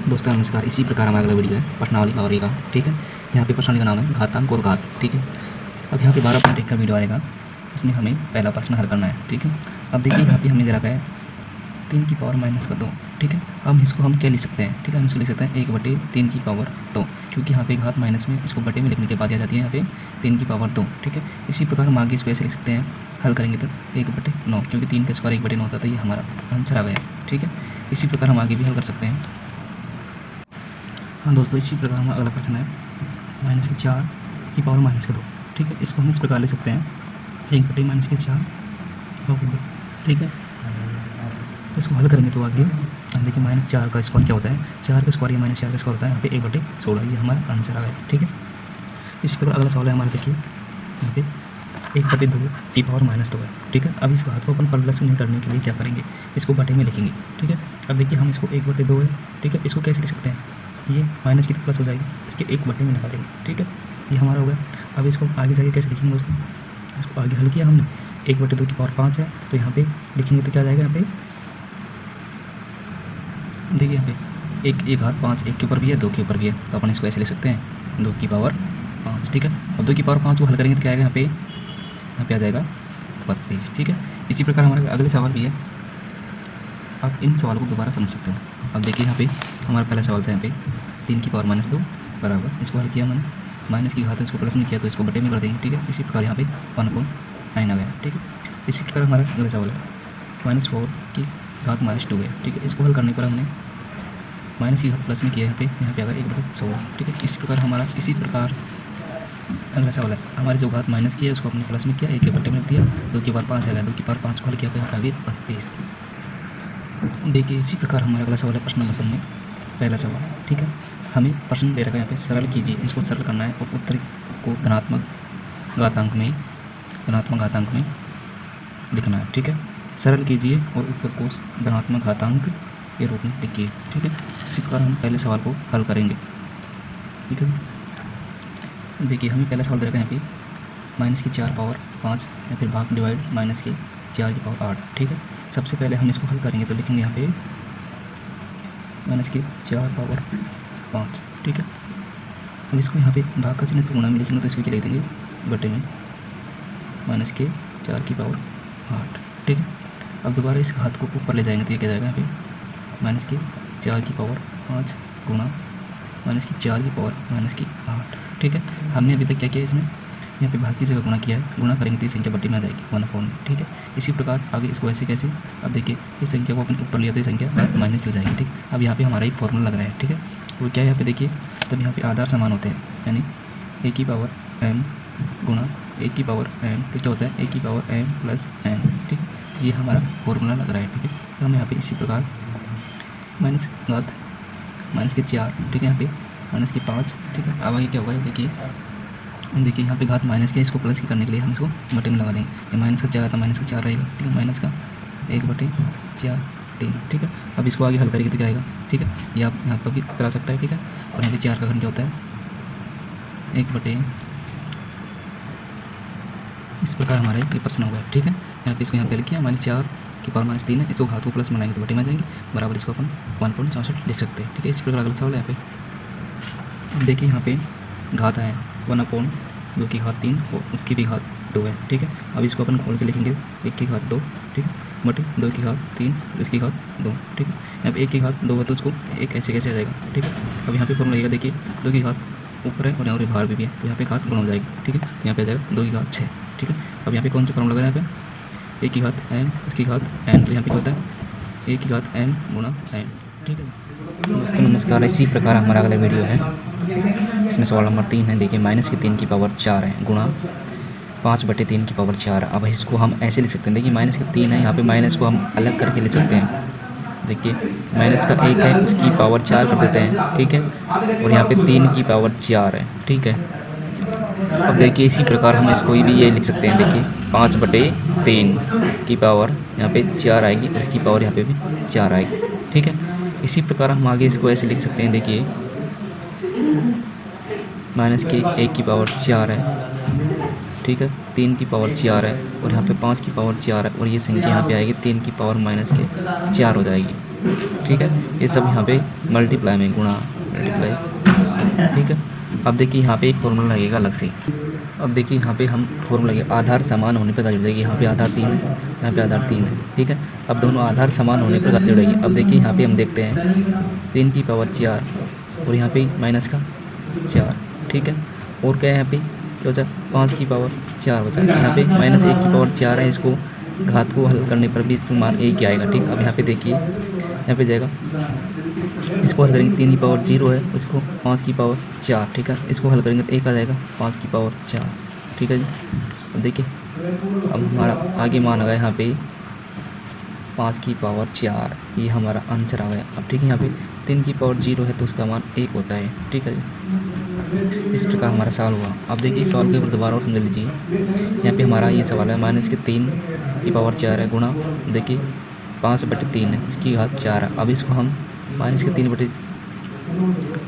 दोस्तों नमस्कार। इसी प्रकार हमारा अगला वीडियो है प्रश्नावली पावर का। ठीक है, यहाँ पे प्रश्नावली का नाम है घातांक और घात। ठीक है, अब यहाँ पे 12.1 का वीडियो आएगा, इसमें हमें पहला प्रश्न हल करना है। ठीक है, अब देखिए यहाँ पे हमें दे रखा है 3 की पावर -2। ठीक है, हम इसको हम क्या लिख सकते हैं? ठीक है, हम इसको लिख सकते हैं 1/3 की पावर 2, क्योंकि यहाँ पे घात माइनस में इसको बटे में लिखने के बाद आ जाती है यहाँ पे 3 की पावर 2। ठीक है, इसी प्रकार हम आगे इसको ऐसे लिख सकते हैं, हल करेंगे तो 1/9, क्योंकि 3 का स्क्वायर 1/9 होता है, तो ये हमारा आंसर आ गया। ठीक है, इसी प्रकार हम आगे भी हल कर सकते हैं। हाँ दोस्तों, इसी प्रकार हमारा अगला प्रश्न है -4 की पावर -2। ठीक है, इसको हम इस प्रकार लिख सकते हैं 1/-4 और 2। ठीक है, तो इसको हल करेंगे तो आगे हम देखिए -4 का स्क्वायर क्या होता है, 4 का स्क्वायर या -4 का स्क्वायर होता है यहाँ पे 1/16। ये हमारा आंसर आ गया। ठीक है, इसी प्रकार अगला सवाल है हमारा, देखिए यहाँ पे 1/2 की पावर -2 है। ठीक है, अब इस घात को अपन प्लस नहीं करने के लिए क्या करेंगे, इसको बटे में लिखेंगे। ठीक है, अब देखिए हम इसको 1/2 है। ठीक है, इसको कैसे लिख सकते हैं, ये माइनस की तो प्लस हो जाएगी, इसके 1 बटे में लगा देंगे। ठीक है, ये हमारा हो गया। अब इसको आगे जाके कैसे लिखेंगे दोस्तों, इसको आगे हल किया हमने, 1/2 की पावर 5 है, तो यहाँ पे लिखेंगे तो क्या आ जाएगा, यहाँ पे देखिए यहाँ पे एक घात 5 1 के ऊपर भी है, 2 के ऊपर भी है, तो अपन इसको ऐसे लिख सकते हैं 2 की पावर 5। ठीक है, अब 2 की पावर 5 को हल करेंगे तो क्या आएगा, यहाँ पे आ जाएगा 32। ठीक है, इसी प्रकार हमारा अगले सवाल भी है, आप इन सवालों को दोबारा समझ सकते हो। अब देखिए यहाँ पे हमारा पहला सवाल था, यहाँ पे 3 की पावर -2 बराबर, इसको हल किया मैंने, माइनस की घात इसको प्लस में किया तो इसको बटे में कर देंगे। ठीक है, इसी प्रकार यहाँ पे 1/9 आ गया। ठीक है, इसी प्रकार हमारा अगला सवाल है -4 की घात -2 है। ठीक है, इसको हल करने पर हमने माइनस की घात प्लस में किया, यहाँ पे आ गया 1/16। ठीक है, इसी प्रकार अगला सवाल है, हमारे जो घात माइनस की है उसको अपने प्लस में किया, 1 के बटे में रख दिया, 2 की पावर 5 आ गया, 2 की पावर 5 को हल किया तो यहाँ पे आ गई 32। देखिए इसी प्रकार हमारा अगला सवाल है प्रश्न नंबर में पहला सवाल। ठीक है, हमें प्रश्न दे रखा है यहाँ पे, सरल कीजिए, इसको सरल करना है और उत्तर को धनात्मक घातांक में लिखना है। ठीक है, सरल कीजिए और उत्तर को धनात्मक घातांक के रूप में लिखिए। ठीक है, इसी प्रकार हम पहले सवाल को हल करेंगे। ठीक है, देखिए हमें पहला सवाल दे रखा है यहाँ पे माइनस की 4 पावर 5 या फिर भाग डिवाइड माइनस की 4 की पावर 8। ठीक है, सबसे पहले हम इसको हल करेंगे तो लिखेंगे यहाँ पे माइनस की 4 पावर 5। ठीक है, अब इसको यहाँ पे भाग का चिन्ह गुणा में लिखेंगे तो इसको क्या लिख देंगे, बटे में माइनस के 4 की पावर 8। ठीक है, अब दोबारा इस घात को ऊपर ले जाएंगे तो ये क्या जाएगा, यहाँ पे माइनस के 4 की पावर 5 गुणा माइनस की 4 की पावर -8। ठीक है, हमने अभी तक क्या किया, इसमें यहाँ पे भाग की जगह गुणा किया है, गुणा करेंगे तो ये संख्या बट्टी में आ जाएगी 1/। ठीक है, इसी प्रकार आगे इसको ऐसे कैसे, अब देखिए इस संख्या को अपन ऊपर लिया तो ये संख्या माइनस की हो जाएगी। ठीक, अब यहाँ पे हमारा एक फॉर्मूला लग रहा है। ठीक है, वो क्या है, यहाँ पे देखिए तब यहाँ पे आधार समान होते हैं, यानी a की पावर m गुणा a की पावर m, तो क्या होता है a की पावर m प्लस n। ठीक है, ये हमारा फॉर्मूला लग रहा है। ठीक है, तो हम यहाँ पे इसी प्रकार माइनस के 4, ठीक है, यहाँ पे माइनस की 5। ठीक है, अब आगे क्या होगा, देखिए यहाँ पे घात माइनस के, इसको प्लस की करने के लिए हम इसको बटे में लगा देंगे, ये माइनस का 4 था, माइनस का 4 रहेगा। ठीक है, माइनस का 1/4 3। ठीक है, अब इसको आगे हल करेंगे तो क्या आएगा। ठीक है, ये आप यहाँ पर भी करा सकता है। ठीक है, और यहाँ पे 4 का घन क्या होता है, 1/, इस प्रकार हमारा ये प्रश्न होगा। ठीक है, यहाँ पे इसको यहाँ पे लिखिए -4 की पावर -3 है, इसको घात को प्लस में लाएंगे तो बटे में आ जाएंगे, बराबर इसको अपन 1.64 लिख सकते हैं। ठीक है, इस प्रकार अगला सवाल है यहाँ पे, देखिए यहाँ पे घात है 1/2 की घात 3 और उसकी भी घात 2 है। ठीक है, अब इसको अपन खोल के लिखेंगे 1 की घात 2। ठीक है, बटे 2 की घात 3 और इसकी घात 2। ठीक है, यहाँ पे 1 की घात 2 है तो उसको एक ऐसे कैसे आ जाएगा। ठीक है, अब यहाँ पे फॉर्मूला लगेगा, देखिए 2 की घात ऊपर है और यहाँ पे बाहर भी है, तो यहाँ पे घात गुणा हो जाएगी। ठीक है, तो यहाँ पे आ जाएगा 2 की घात 6। ठीक है, अब यहाँ पे कौन सा फॉर्मूला लगा है, यहाँ पे 1 की घात m उसकी घात n, तो यहाँ पे क्या होता है 1 की घात m गुणा n। ठीक है दोस्तों नमस्कार, इसी प्रकार हमारा अगला वीडियो है, इसमें सवाल नंबर 3 है। देखिए माइनस की 3 की पावर 4 है गुणा 5/3 की पावर 4। अब इसको हम ऐसे लिख सकते हैं, देखिए माइनस की 3 है, यहाँ पे माइनस को हम अलग करके लिख सकते हैं। देखिए माइनस का 1 है, उसकी पावर 4 कर देते हैं। ठीक है, और यहाँ पे 3 की पावर 4 है। ठीक है, अब देखिए इसी प्रकार हम इसको भी ये लिख सकते हैं, देखिए 5/3 की पावर यहाँ पे 4 आएगी, इसकी पावर यहाँ पे भी 4 आएगी। ठीक है, इसी प्रकार हम आगे इसको ऐसे लिख सकते हैं, देखिए माइनस की 1 की पावर 4 है। ठीक है, 3 की पावर 4 है और यहाँ पे 5 की पावर 4 है, और ये संख्या यहाँ पे आएगी 3 की पावर -4 हो जाएगी। ठीक है। ये सब यहाँ पे मल्टीप्लाई में गुणा मल्टीप्लाई, ठीक है। अब देखिए यहाँ पे एक फॉर्मूला लगेगा अलग से। अब देखिए यहाँ पे हम फॉर्मूला लगेगा आधार समान होने पर घात जुड़ जाएगी। यहाँ पे आधार 3 है, यहाँ पे आधार 3 है, ठीक है। अब दोनों आधार समान होने पर घात जुड़ेगी। अब देखिए यहाँ पे हम देखते हैं 3 की पावर 4 और यहाँ पे माइनस का 4, ठीक है। और क्या है यहाँ पे क्या बचा 5 की पावर 4 बचा। यहाँ पे माइनस 1 की पावर 4 है, इसको घात को हल करने पर भी इसको मान 1 ही आएगा, ठीक। अब यहाँ पे देखिए यहाँ पे जाएगा, इसको हल करेंगे 3 की पावर 0 है, इसको 5 की पावर 4, ठीक है। इसको हल करेंगे तो 1 आ जाएगा 5 की पावर 4, ठीक है जी। अब देखिए अब हमारा आगे मान आ गया यहाँ पे 5 की पावर 4, ये हमारा आंसर आ गया। अब ठीक है यहाँ पे 3 की पावर 0 है तो उसका मान 1 होता है, ठीक है जी। इस प्रकार हमारा सवाल हुआ। अब देखिए सवाल के ऊपर दोबारा और समझ लीजिए। यहाँ पे हमारा ये सवाल है माइनस के 3 की पावर 4 है गुणा देखिए 5/3 है, इसकी घात 4 है। अब इसको हम माइनस के 3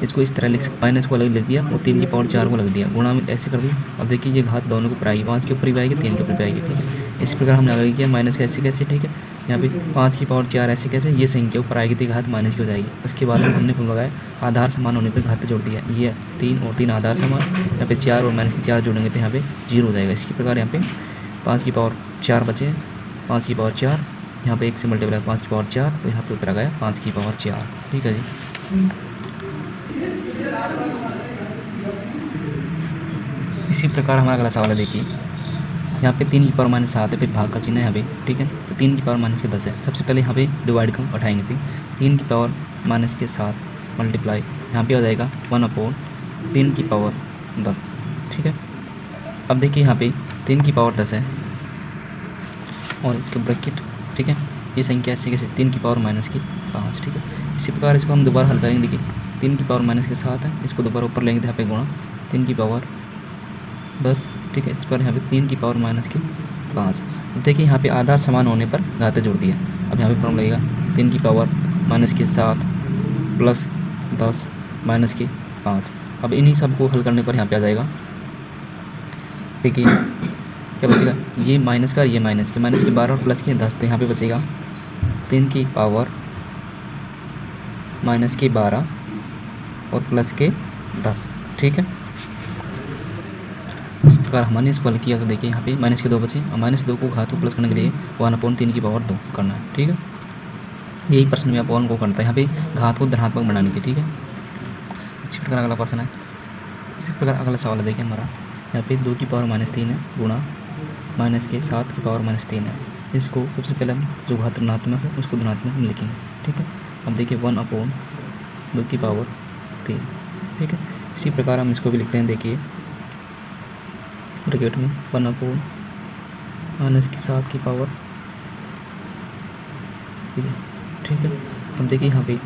इसको इस तरह लिख सकते, माइनस को अलग लिख दिया और 3 की पावर 4 को लग दिया, गुणा में ऐसे कर दिया। अब देखिए ये घात दोनों के ऊपर आएगी, 5 के ऊपर भी आएगी 3 के ऊपर भी आएगी, ठीक है। इस प्रकार हमने आगे किया माइनस कैसे कैसे, ठीक है। यहाँ पे 5 की पावर 4 ऐसे कैसे, ये संख्या ऊपर आएगी तो घात माइनस की हो जाएगी। उसके बाद हमने फॉर्मूला लगाया आधार समान होने पर घात जोड़ दिया, ये 3 और 3 आधार समान, यहाँ पे 4 और माइनस की 4 जोड़ेंगे तो यहाँ पे 0 हो जाएगा। इसी प्रकार यहाँ पे 5 की पावर 4 बचे, 5 की पावर 4, यहाँ पे 1 से मल्टीप्लाई 5 की पावर 4, तो यहाँ पे उत्तर आ गया 5 की पावर 4, ठीक है जी। इसी प्रकार हमारा अगला सवाल है देखिए, यहाँ पे 3 की पावर माइनस 7 है, फिर भाग का चिन्ह है यहाँ पे, ठीक है। तो 3 की पावर माइनस के 10 है। सबसे पहले यहाँ पे डिवाइड को उठाएंगे थे, 3 की पावर माइनस के 7 मल्टीप्लाई यहाँ पे हो जाएगा 1/3 की पावर 10, ठीक है। अब देखिए यहाँ पे 3 की पावर 10 है और इसके ब्रैकेट, ठीक है। ये संख्या ऐसे कैसे 3 की पावर माइनस की 5, ठीक है। इसी प्रकार इसको हम दोबारा हल करेंगे। देखिए 3 की पावर माइनस के 7 है, इसको दोबारा ऊपर लेंगे तो यहाँ पे गुणा 3 की पावर 10, ठीक है। इस पर यहाँ पे 3 की पावर माइनस की 5। अब देखिए यहाँ पे आधार समान होने पर घातें जोड़ दिया। अब यहाँ पे फॉर्मूला लगेगा 3 की पावर माइनस के 7 प्लस 10 माइनस के 5। अब इन्हीं सब को हल करने पर यहाँ पे आ जाएगा, देखिए क्या बचेगा, ये माइनस का ये माइनस के 12 और प्लस के 10, तो यहाँ पे बचेगा 3 की पावर माइनस के 12 और प्लस के 10, ठीक है। इस प्रकार हमने इसको हल किया तो देखिए यहाँ पे माइनस के 2 बचे और माइनस 2 को घात को प्लस करने के लिए 1/3 की पावर 2 करना है, ठीक है। यही प्रश्न में आप वन को करता है, यहाँ पे घात को धनात्मक बनाने की, ठीक है। इसी प्रकार अगला प्रश्न है, इसी प्रकार अगला सवाल है देखिए हमारा, यहाँ पे 2 की पावर माइनस 3 है गुणा माइनस के 7 की पावर माइनस 3 है। इसको सबसे पहले हम जो घात ऋणात्मक है उसको धनात्मक में लिखेंगे, ठीक है। अब देखिए 1/2 की पावर 3, ठीक है। इसी प्रकार हम इसको भी लिखते हैं, देखिए ब्रैकेट में 1/- माइनस की 7 की पावर, ठीक है। अब देखिए यहाँ पे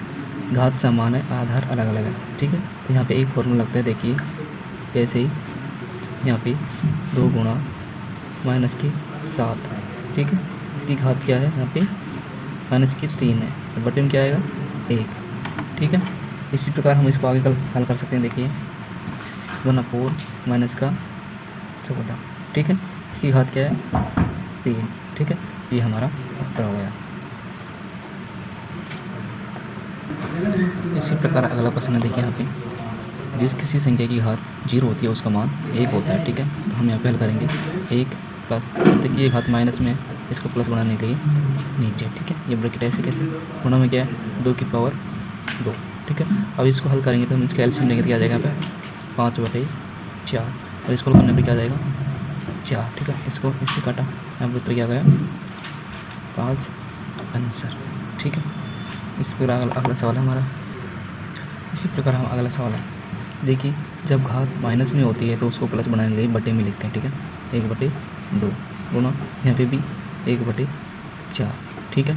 घात समान है, आधार अलग अलग है, ठीक है। तो यहाँ पे एक फॉर्मूला लगता है, देखिए कैसे ही यहाँ पे 2 गुणा माइनस की 7, ठीक है। इसकी घात क्या है, यहाँ पे माइनस की 3 है, तो बटे में क्या आएगा 1, ठीक है। इसी प्रकार हम इसको आगे हल कर सकते हैं, देखिए 1/4 माइनस का 14, ठीक है। इसकी घात क्या है 3, ठीक है। ये हमारा उत्तर हो गया। इसी प्रकार अगला प्रश्न है, देखिए यहाँ पे जिस किसी संख्या की घात 0 होती है उसका मान 1 होता है, ठीक है। तो हम यहाँ पे हल करेंगे 1 प्लस, देखिए घात माइनस में इसको प्लस बनाने के लिए नीचे, ठीक है। ये ब्रैकेट ऐसे कैसे गुणा में क्या है 2 की पावर 2, ठीक है। अब इसको हल करेंगे तो हम इसका एलसीएम लेंगे तो क्या आ जाएगा यहाँ पे 5/4 और इसको हल करने पर क्या आ जाएगा 4, ठीक है। इसको इससे काटा, यहाँ पर उत्तर क्या गया 5 आंसर, ठीक है। इस प्रकार अगला सवाल है हमारा, इसी प्रकार हम अगला सवाल है, देखिए जब घात माइनस में होती है तो उसको प्लस बनाने के लिए बटे में लिखते हैं, ठीक है। 1/2 गुणा यहाँ पे भी 1/4, ठीक है।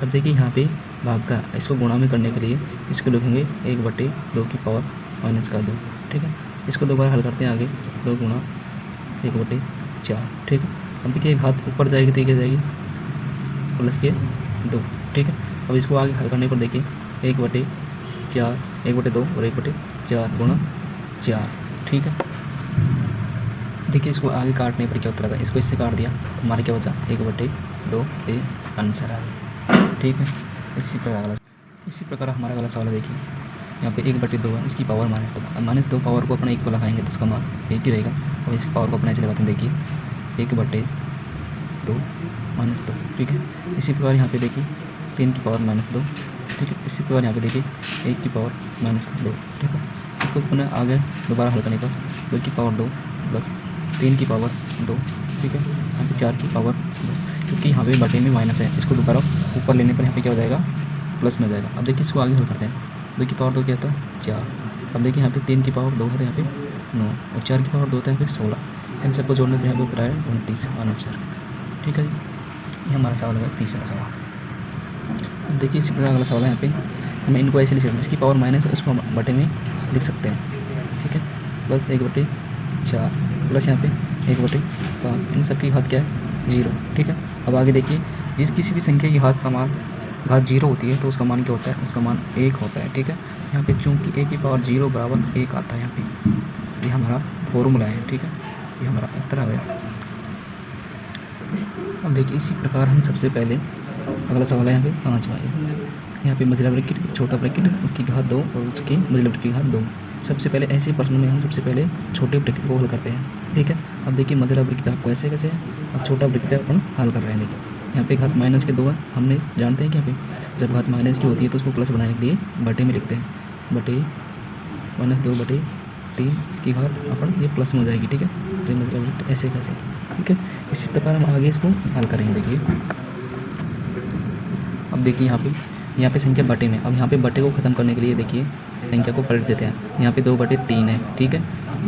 अब देखिए यहाँ पे भाग का, इसको गुणा में करने के लिए इसको लिखेंगे 1/2 की पावर माइनस का 2, ठीक है। इसको दोबारा हल करते हैं आगे 2 गुणा 1/4, ठीक है। अब देखिए घात ऊपर जाएगी तो क्या जाएगी प्लस के 2, ठीक है। अब इसको आगे हल करने पर देखिए 1/4 1/2 और 1/4 गुणा 4, ठीक है। देखिए इसको आगे काटने पर क्या उत्तर आता है, इसको इससे काट दिया तो हमारा क्या बचा 1/2, ये आंसर आ गया, ठीक है। इसी प्रकार इसी प्रकार हमारा अगला सवाल है, देखिए यहाँ पे 1/2 है, उसकी पावर -2। अब -2 पावर को अपना 1 को लगाएंगे तो उसका मान 1 ही रहेगा, और इसकी पावर को अपना ऐसे लगाते हैं, देखिए 1/2 -2, ठीक है। इसी प्रकार यहाँ पे देखिए 3 की पावर -2, ठीक है। इसी प्रकार यहाँ पे देखिए 1 की पावर -2, ठीक है। इसको पुनः आगे दोबारा हल करने पर 2 की पावर 2 प्लस 3 की पावर 2, ठीक है। यहाँ पे 4 की पावर 2, क्योंकि यहाँ पे बटे में माइनस है, इसको दोबारा ऊपर लेने पर यहाँ पे क्या हो जाएगा, प्लस में हो जाएगा। अब देखिए इसको आगे हल करते हैं, 2 की पावर 2 क्या होता है 4। अब देखिए यहाँ पे 3 की पावर 2 है तो यहाँ पे 9, और 4 की पावर 2 होता है यहाँ पे 16। इन सबको जोड़ने पर यहाँ पे ऊपर आया 29 आंसर, ठीक है जी। ये हमारा सवाल होगा तीसरा सवाल। अब देखिए इसी प्रकार अगला सवाल है, यहाँ पे हमें इनको ऐसे लिख सकते हैं, जिसकी पावर माइनस है उसको हम बटे में लिख सकते हैं, ठीक है। प्लस 1/4 प्लस यहाँ पे 1/5, इन सब की घात क्या है 0, ठीक है। अब आगे देखिए जिस किसी भी संख्या की घात 0 होती है तो उसका मान क्या होता है, उसका मान 1 होता है, ठीक है। यहाँ पे चूँकि a की पावर 0 बराबर 1 आता है, यहाँ पे ये हमारा फॉर्मूला है, ठीक है। ये हमारा उत्तर आ गया। अब देखिए इसी प्रकार हम सबसे पहले अगला सवाल है यहाँ पे 5वां, यहाँ पे मझला ब्रैकेट छोटा ब्रैकेट उसकी घात 2 और उसकी मझला ब्रैकेट की घात 2। सबसे पहले ऐसे प्रश्न में हम सबसे पहले छोटे ब्रैकेट को हल करते हैं, ठीक है। अब देखिए मझला ब्रैकेट आपको ऐसे कैसे है, अब छोटा ब्रैकेट अपन हल कर रहे हैं। देखिए यहाँ पे घात -2 है, हमने जानते हैं कि यहाँ पे जब घात माइनस की होती है तो उसको प्लस बनाने के लिए बटे में लिखते हैं, बटे -2/3, इसकी घात अपन ये प्लस में हो जाएगी, ठीक है। तो मतलब ऐसे कैसे, ठीक है। इसी प्रकार हम आगे इसको हल करेंगे। देखिए अब देखिए यहाँ पे संख्या बटे में, अब यहाँ पे बटे को ख़त्म करने के लिए देखिए संख्या को पलट देते हैं। यहाँ पे 2/3 है, ठीक है,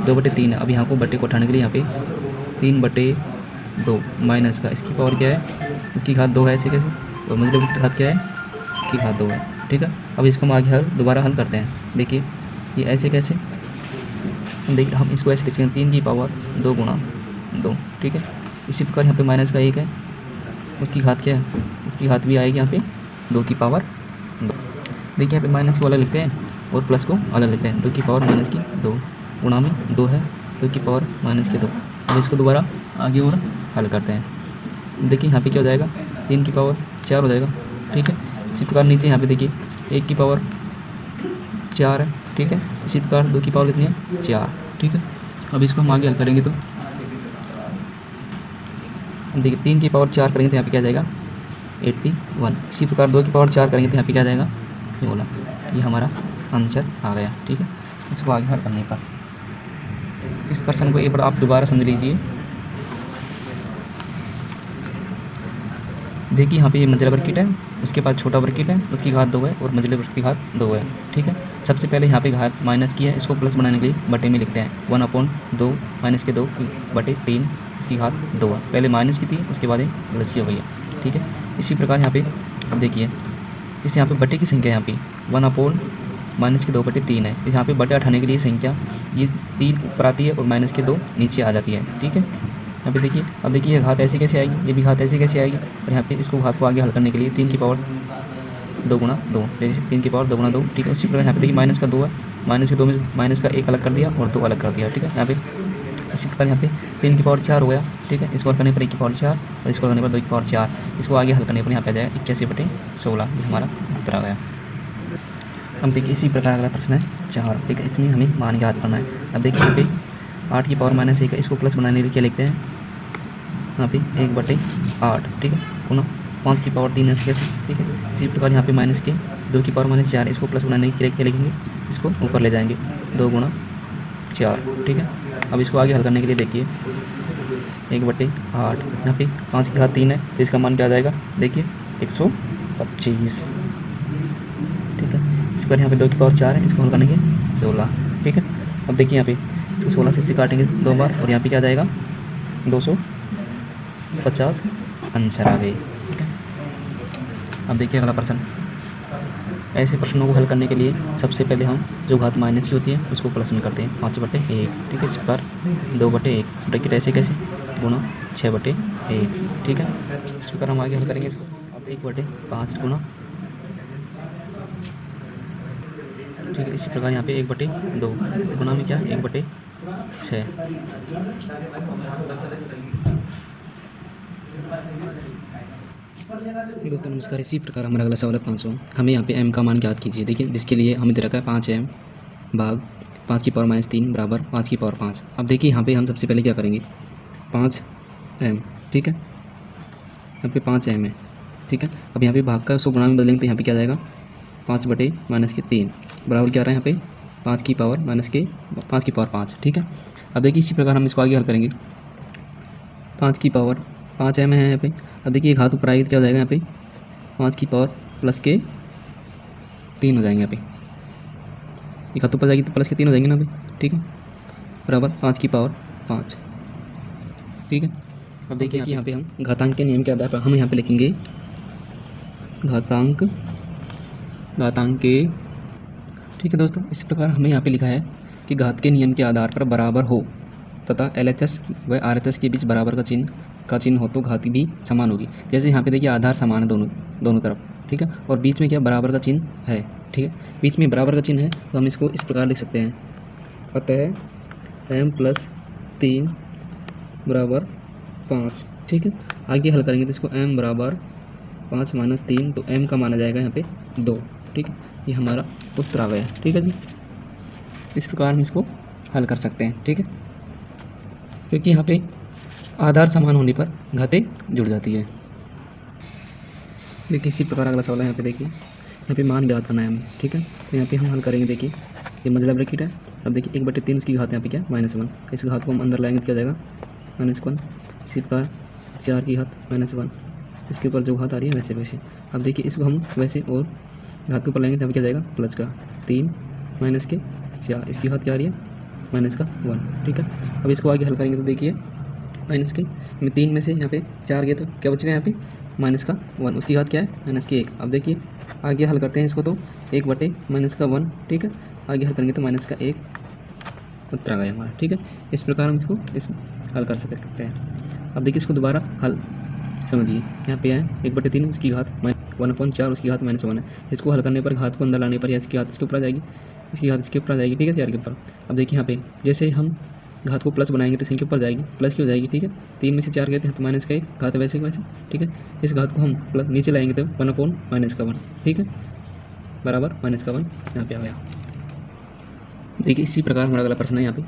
2/3 है। अब यहाँ को बटे को उठाने के लिए यहाँ पे 3/2 माइनस का, इसकी पावर क्या है, इसकी घात 2 है, ऐसे कैसे, और मतलब इसकी घात क्या है, इसकी घात 2 है, ठीक है। अब इसको हम आगे दोबारा हल करते हैं। देखिए ये ऐसे कैसे, देखिए हम इसको ऐसे लिखते हैं 3 की पावर 2 गुणा 2, ठीक है। इसी प्रकार यहाँ पे माइनस का 1 है, उसकी घात क्या है, उसकी घात भी आएगी यहाँ पे 2 की पावर 2। देखिए यहाँ पे माइनस को अलग लिखते हैं और प्लस को अलग लिखते हैं, 2 की पावर -2 गुणा में 2 है, 2 की पावर -2। अब इसको दोबारा आगे और हल करते हैं। देखिए यहाँ पे क्या हो जाएगा, 3 की पावर 4 हो जाएगा, ठीक है। इसी प्रकार नीचे यहाँ पे देखिए 1 की पावर 4 है, ठीक है। इसी प्रकार 2 की पावर कितनी है 4, ठीक है। अब इसको हम आगे हल करेंगे तो देखिए 3 की पावर 4 करेंगे तो यहाँ पे क्या जाएगा 81। इसी प्रकार 2 की पावर 4 करेंगे तो यहाँ पे क्या जाएगा 16। ये हमारा आंसर आ गया, ठीक है। इसको आगे हल करने पर इस प्रश्न को एक बार आप दोबारा समझ लीजिए। देखिए यहाँ पे ये मझला ब्रैकेट है, उसके बाद छोटा ब्रैकेट है, उसकी घात 2 है, और मझले ब्रैकेट की घात 2 है, ठीक है। सबसे पहले यहाँ पे घात माइनस की है, इसको प्लस बनाने के लिए बटे में लिखते हैं, 1/2 -2/3, इसकी घात 2 है। पहले माइनस की थी, उसके बाद एक प्लस की हो गई है, ठीक है। इसी प्रकार यहाँ पे अब देखिए इस यहाँ पे बटे की संख्या यहाँ पे 1/-2/3 है। यहाँ पे बटे उठाने के लिए संख्या ये 3 ऊपर आती है और -2 नीचे आ जाती है, ठीक है। यहाँ पे देखिए अब देखिए ये घात ऐसे कैसे आएगी, ये भी घात ऐसे कैसे आएगी, और यहाँ पे इसको घात को आगे हल करने के लिए 3 की पावर 2 गुणा 2, जैसे 3 की पावर 2 गुणा 2, ठीक है। उसी प्रकार यहाँ पे देखिए माइनस का 2 है, माइनस के 2 में माइनस का 1 अलग कर दिया और 2 अलग कर दिया, ठीक है। यहाँ पे इसी प्रकार यहाँ पे 3 की पावर 4 हो गया, ठीक है। इसको हल करने पर 1 की पावर 4 और इसको करने पर 2 की पावर 4, इसको आगे हल करने पर यहाँ पे आ जाएगा 81/16, ये हमारा उत्तर आ गया। अब देखिए इसी प्रकार अगला प्रश्न है 4, ठीक है। इसमें हमें मान याद करना है। अब देखिए यहाँ पे 8 की पावर -1 है, इसको प्लस बनाने के लिए क्या लिखते हैं यहाँ पे 1/8, ठीक है, पुनः 5 की पावर 3 है, कैसे, ठीक है। इसी प्रकार यहाँ पे माइनस के 2 की पावर -4, इसको प्लस बनाने के लिए क्या लिखेंगे, इसको ऊपर ले जाएंगे 2 गुणा 4, ठीक है। अब इसको आगे हल करने के लिए देखिए 1/8, यहाँ पे 5 की घात 3 है तो इसका मान क्या आ जाएगा, देखिए 125, ठीक है। इस पर यहाँ पे 2 की पावर 4 है, इसको हल करने के 16, ठीक है। अब देखिए यहाँ पे इसको 16 से काटेंगे 2 बार और यहाँ पे क्या जाएगा 250, आंसर आ गई, ठीक है। अब देखिए अगला प्रश्न। ऐसे प्रश्नों को हल करने के लिए सबसे पहले हम जो घात माइनस की होती है उसको प्लस में करते हैं, 5/1, ठीक है। इस प्रकार 2/1 ब्रैकेट ऐसे कैसे गुणा 6/1, ठीक है। इस प्रकार हम आगे हल करेंगे इसको। अब 1/5 गुणा, ठीक है। इसी प्रकार यहाँ पे 1/2 गुणा में क्या 1/6, दोस्तों नमस्कार। इसी प्रकार हमारा अगला सवाल है 5वां। हमें यहाँ पे m का मान ज्ञात कीजिए। देखिए जिसके लिए हमें दे रखा है 5m भाग 5 की पावर -3 बराबर 5 की पावर 5। अब देखिए यहाँ पे हम सबसे पहले क्या करेंगे, 5m, ठीक है, यहाँ पे 5m है, ठीक है। अब यहाँ पे भाग का 100 गुणा में बदलेंगे तो यहाँ पे क्या जाएगा, 5/-3 बराबर क्या आ रहा है यहाँ पे 5 की पावर -5, ठीक है। अब देखिए इसी प्रकार हम इसको आगे हल करेंगे। 5 की पावर 5m है यहाँ पे। अब देखिए एक हाथ ऊपर आएगी तो क्या हो जाएगा यहाँ पे 5 की पावर +3 हो जाएंगे यहाँ पे। एक हाथ ऊपर जाएगी तो +3 हो जाएंगे ना यहाँ पे, ठीक है, बराबर 5 की पावर 5, ठीक है। अब देखिए यहाँ पे हम घातांक के नियम के आधार पर हम यहाँ पे लिखेंगे घातांक के, ठीक है दोस्तों। इस प्रकार हमें यहाँ पे लिखा है कि घात के नियम के आधार पर बराबर हो तथा LHS व RHS के बीच बराबर का चिन्ह हो तो घात भी समान होगी। जैसे यहाँ पे देखिए आधार समान है दोनों तरफ, ठीक है, और बीच में क्या बराबर का चिन्ह है, ठीक है, बीच में बराबर का चिन्ह है तो हम इसको इस प्रकार लिख सकते हैं, अतः m+3 बराबर 5, ठीक है। आगे हल करेंगे तो इसको m बराबर 5 - 3 तो m का माना जाएगा यहाँ पे 2, ठीक है। ये हमारा उत्तर आ गया, ठीक है जी। इस प्रकार हम इसको हल कर सकते हैं, ठीक है, क्योंकि यहाँ पे आधार समान होने पर घातें जुड़ जाती है। देखिए इसी प्रकार अगला सवाल है। यहाँ पे देखिए यहाँ पे मान ज्ञात करना है हमें, ठीक है। तो यहाँ पे हम हल करेंगे। देखिए ये मतलब ब्रैकेट है। अब देखिए 1/3 उसकी घात यहाँ पे क्या -1, इस घात को हम अंदर लाएंगे तो क्या जाएगा -1। इसी प्रकार 4 की घात -1, इसके ऊपर जो घात आ रही है वैसे। अब देखिए इसको हम वैसे और घात के ऊपर लाएंगे तो यहाँ पे क्या जाएगा +3 -4, इसकी घात क्या आ रही है -1, ठीक है। अब इसको आगे हल करेंगे तो देखिए -3 में से यहाँ पे 4 गए तो क्या बचेगा यहाँ पे -1, उसकी घात क्या है -1। अब देखिए आगे हल करते हैं इसको तो 1/-1, ठीक है, आगे हल करेंगे तो -1 उत्तर आ गया हमारा, ठीक है। इस प्रकार हम इसको हल कर सकते हैं। अब देखिए इसको दोबारा हल समझिए, यहाँ पे है 1/3 उसकी घात 1/4 उसकी घात -1 है। इसको हल करने पर घात को अंदर लाने पर या इसकी घात इसके ऊपर आ जाएगी, इसकी घात इसके ऊपर आ जाएगी, ठीक है, 4 के ऊपर। अब देखिए यहाँ पे जैसे हम घात को प्लस बनाएंगे तो इसके ऊपर जाएगी, प्लस की हो जाएगी, ठीक है। 3 में से 4 गए थे तो -1 घात वैसे, ठीक है। इस घात को हम प्लस नीचे लाएंगे तो 1/-1, ठीक है, बराबर -1 यहाँ पे आ गया। देखिए इसी प्रकार हमारा अगला प्रश्न है। यहाँ पे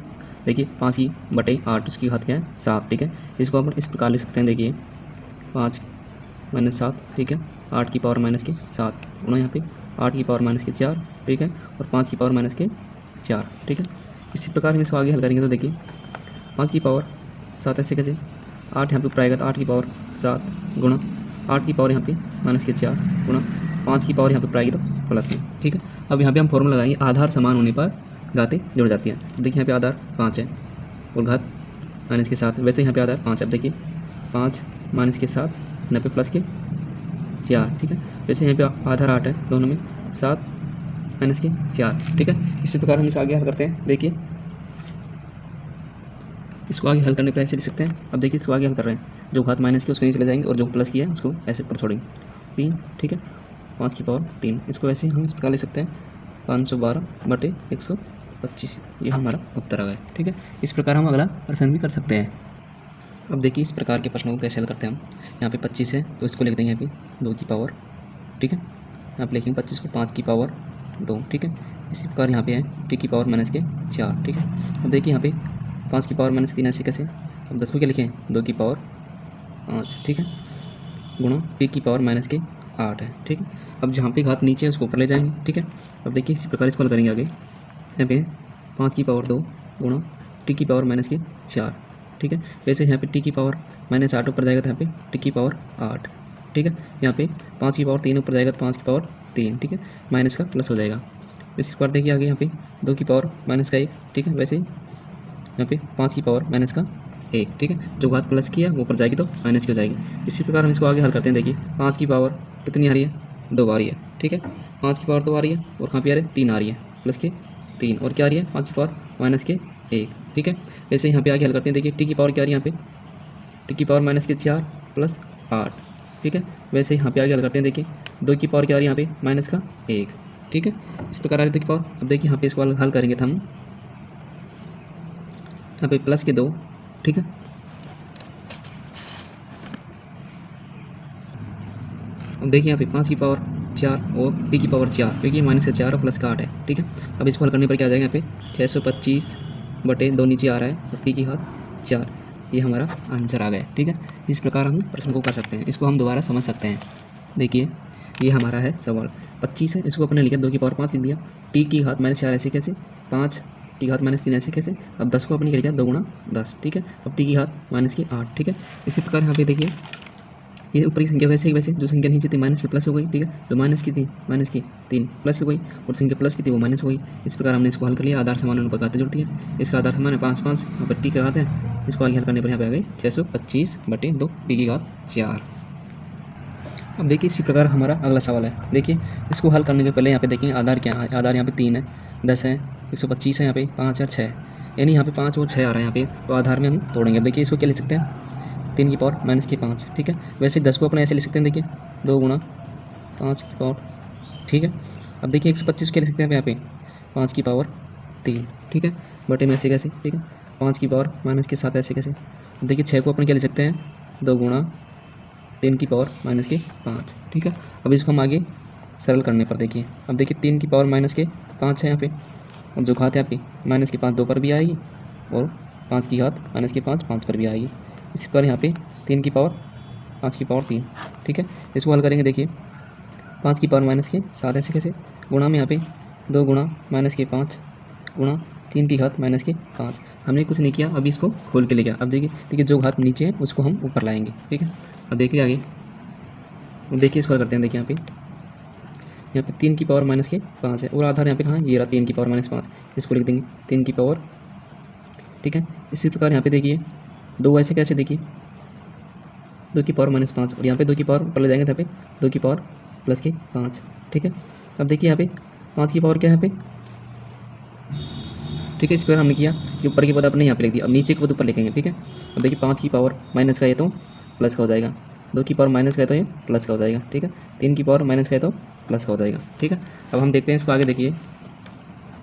देखिए 5/8 उसकी घात क्या है 7, ठीक है। इसको अपन इस प्रकार लिख सकते हैं। देखिए 5 - 7, ठीक है, 8 की पावर -7 गुणा यहाँ पे 8 की पावर -4, ठीक है, और 5 की पावर -4, ठीक है। इसी प्रकार हम इसको आगे हल करेंगे तो देखिए 5 की पावर 7 ऐसे कैसे, 8 यहाँ पे ऊपर आएगा तो 8 की पावर 7 गुणा 8 की पावर यहाँ पे -4 गुणा 5 की पावर यहाँ पे ऊपर आएगी तो प्लस में, ठीक है। अब यहाँ पे हम फॉर्मूला लगाएंगे, आधार समान होने पर घातें जुड़ जाती हैं। देखिए यहाँ पे आधार 5 है और घात -7, वैसे यहाँ पे आधार 5 है। अब देखिए 5 -7 यहाँ पे +4, ठीक है, वैसे यहाँ पे आधार 8 है, दोनों में 7 -4, ठीक है। इसी प्रकार हम इसे आगे हल करते हैं। देखिए इसको आगे हल करने पर ऐसे लिख सकते हैं। अब देखिए इसको आगे हल कर रहे हैं, जो घात माइनस की उसको नीचे ले जाएंगे और जो प्लस किया है उसको ऐसे ऊपर छोड़ेंगे, 3, ठीक है, 5 की पावर 3। इसको ऐसे हम इस प्रकार ले सकते हैं 512/125, ये हमारा उत्तर आ गया, ठीक है। इस प्रकार हम अगला प्रश्न भी कर सकते हैं। अब देखिए इस प्रकार के प्रश्नों को कैसे हल करते हैं हम। यहाँ पे 25 है तो इसको लिख देंगे यहाँ पे 2 की पावर, ठीक है, यहाँ पे लिखेंगे 25 को 5 की पावर 2, ठीक है। इसी प्रकार यहाँ पे है t की पावर -4, ठीक है। अब देखिए यहाँ पे 5 की पावर -3 ऐसे कैसे, अब 10 को क्या लिखें 2 की पावर 5, ठीक है, गुणा t की पावर -8 है, ठीक है। अब जहाँ पे घात नीचे है उसको ऊपर ले जाएंगे, ठीक है। अब देखिए इसी प्रकार इसको हल करेंगे आगे। यहाँ पे 5 की पावर 2 गुणा t की पावर -4, ठीक है, वैसे यहाँ पे t की पावर -8 ऊपर जाएगा तो यहाँ पे t की पावर 8, ठीक है। यहाँ पे 5 की पावर 3 ऊपर जाएगा तो 5 की पावर 3, ठीक है, माइनस का प्लस हो जाएगा। इस प्रकार देखिए आगे यहाँ पे 2 की पावर -1, ठीक है, वैसे यहाँ पे 5 की पावर -1, ठीक है, जो घात प्लस की है वो ऊपर जाएगी तो माइनस की हो जाएगी। इसी प्रकार हम इसको आगे हल करते हैं। देखिए 5 की पावर कितनी आ रही है 2 आ रही है, ठीक है, 5 की पावर 2 आ रही है और कहाँ पे आ रही है 3 आ रही है, प्लस के 3, और क्या आ रही है 5 की पावर -1, ठीक है। वैसे यहाँ पे आगे हल करते हैं। देखिए t की पावर क्या आ रही है यहाँ पे t की पावर -4 + 8, ठीक है, वैसे यहाँ पे आगे हल करते हैं। देखिए 2 की पावर क्या आ रही है यहाँ पे -1, ठीक है, इस प्रकार आ रही है 2 की पावर। अब देखिए यहाँ पे इसको हल करेंगे तो हम यहाँ पे प्लस के 2, ठीक है, अब देखिए यहाँ पे 5 की पावर 4 और p की पावर 4, क्योंकि माइनस का 4 और प्लस का 8 है, ठीक है। अब इसको हल करने पर क्या आ जाएगा यहाँ पे 625/2 नीचे आ रहा है और p की घात 4, ये हमारा आंसर आ गया, ठीक है। इस प्रकार हम प्रश्न को कर सकते हैं। इसको हम दोबारा समझ सकते हैं। देखिए ये हमारा है सवाल 25 है, इसको अपने लिखा 2 की पावर 5 लिख दिया, t की घात -4 ऐसे कैसे, 5 की घात -3 ऐसे कैसे। अब 10 को अपने लिखा 2 गुणा 10, ठीक है। अब t की घात -8, ठीक है। इसी प्रकार यहाँ पे देखिए ये ऊपर की संख्या वैसे ही वैसे, जो संख्या नीचे थी माइनस की प्लस हो गई, ठीक है। जो माइनस की थी माइनस की 3 प्लस हो गई, और संख्या प्लस की थी वो माइनस हो गई। इस प्रकार हमने इसको हल कर लिया। आधार समान अनुपात जुड़ती है, इसका आधार समान है 5 5, यहाँ पर टी का घात है, इसको आगे हल करने पर यहाँ पे आ गई 625/2 p की घात 4। अब देखिए इसी प्रकार हमारा अगला सवाल है। देखिए इसको हल करने के पहले यहाँ पे देखेंगे आधार क्या है। आधार यहाँ पे 3 है, 10 है, 125 है, यहाँ पे 5 और 6 है, यानी यहाँ पे 5 और 6 आ रहा है यहाँ पे, तो आधार में हम तोड़ेंगे। देखिए इसको क्या लिख सकते हैं 3 की पावर -5, ठीक है। वैसे 10 को अपने ऐसे लिख सकते हैं, देखिए 2 गुणा 5 की पावर, ठीक है। अब देखिए 125 क्या लिख सकते हैं यहाँ पे 5 की पावर 3, ठीक है, बटे में ऐसे कैसे, ठीक है। 5 की पावर -7 ऐसे कैसे। देखिए 6 को अपन क्या लिख सकते हैं 2 गुणा 3 की पावर -5, ठीक है। अब इसको हम आगे सरल करने पर देखिए, अब देखिए 3 की पावर -5 है यहाँ पे, और जो घात है आपकी -5 2 पर भी आएगी, और 5 की घात -5 5 पर भी आएगी। इसी प्रकार यहाँ पे 3 की पावर 5 की पावर 3, ठीक है। इसको हल करेंगे। देखिए 5 की पावर -7 ऐसे कैसे, गुणा में यहाँ पे 2 गुणा -5 गुणा 3 की घात -5। हमने कुछ नहीं किया, अभी इसको खोल के ले गया। अब देखिए जो घात नीचे है उसको हम ऊपर लाएंगे, ठीक है। अब देखिए आगे, देखिए इसको हल करते हैं। देखिए यहाँ पे 3 की पावर -5 है, और आधार यहाँ पे कहाँ ये रहा 3 की पावर -5, इसको लिख देंगे 3 की पावर, ठीक है। इसी प्रकार यहाँ पे देखिए 2 ऐसे कैसे, देखिए 2 की पावर -5, और यहाँ पे 2 की पावर ऊपर ले जाएंगे, यहाँ पे 2 की पावर +5, ठीक है। अब देखिए यहाँ पे 5 की पावर क्या है यहाँ पे, ठीक है। इस पर हमने किया कि ऊपर की पद अपने यहाँ पे लिख दिया, अब नीचे के पद ऊपर लिखेंगे, ठीक है। अब देखिए 5 की पावर माइनस का है तो प्लस का हो जाएगा, 2 की पावर माइनस का है तो ये प्लस का हो जाएगा, ठीक है। 3 की पावर माइनस का है तो प्लस का हो जाएगा, ठीक है। अब हम देखते हैं इसको आगे। देखिए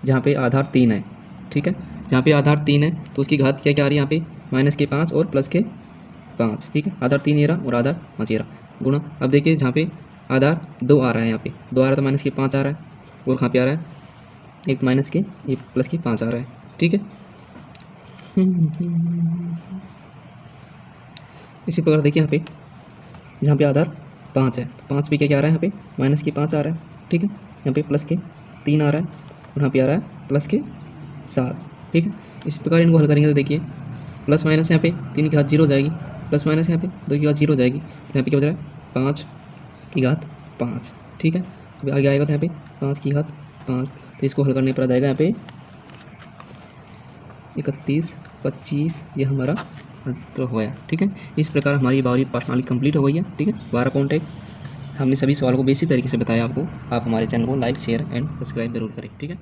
जहाँ पे आधार 3 है, ठीक है, जहाँ पे आधार 3 है तो उसकी घात क्या क्या आ रही है यहाँ पे -5 और +5, ठीक है। आधार 3 ये रहा और आधार 5 ये रहा, गुणा। अब देखिए जहाँ पे आधार 2 आ रहा है, यहाँ पे 2 आ रहा है तो -5 आ रहा है, और कहाँ पे आ रहा है एक ये +5 आ रहा है, ठीक है। इसी प्रकार देखिए यहाँ पे जहाँ पे आधार 5 है, 5 पे क्या क्या आ रहा है, यहाँ पे -5 आ रहा है, ठीक है। यहाँ पे +3 आ रहा है, और यहाँ पे आ रहा है +7, ठीक है। इस प्रकार इनको हल करेंगे तो देखिए प्लस माइनस यहाँ पे 3 की घात 0 हो जाएगी, प्लस माइनस यहाँ पे 2 की घात 0 हो जाएगी, यहाँ पे क्या बच रहा है 5 की घात 5, ठीक है। अभी आगे आएगा तो यहाँ पे 5 की घात 5, तो इसको हल करने पर आ जाएगा यहाँ पे 31 25, ये हमारा तो हो गया, ठीक है। इस प्रकार हमारी 12वीं पाठ्यप्रणाली कंप्लीट हो गई है, ठीक है। 12 पॉइंट है। हमने सभी सवालों को बेसिक तरीके से बताया आपको। आप हमारे चैनल को लाइक शेयर एंड सब्सक्राइब जरूर करें, ठीक है।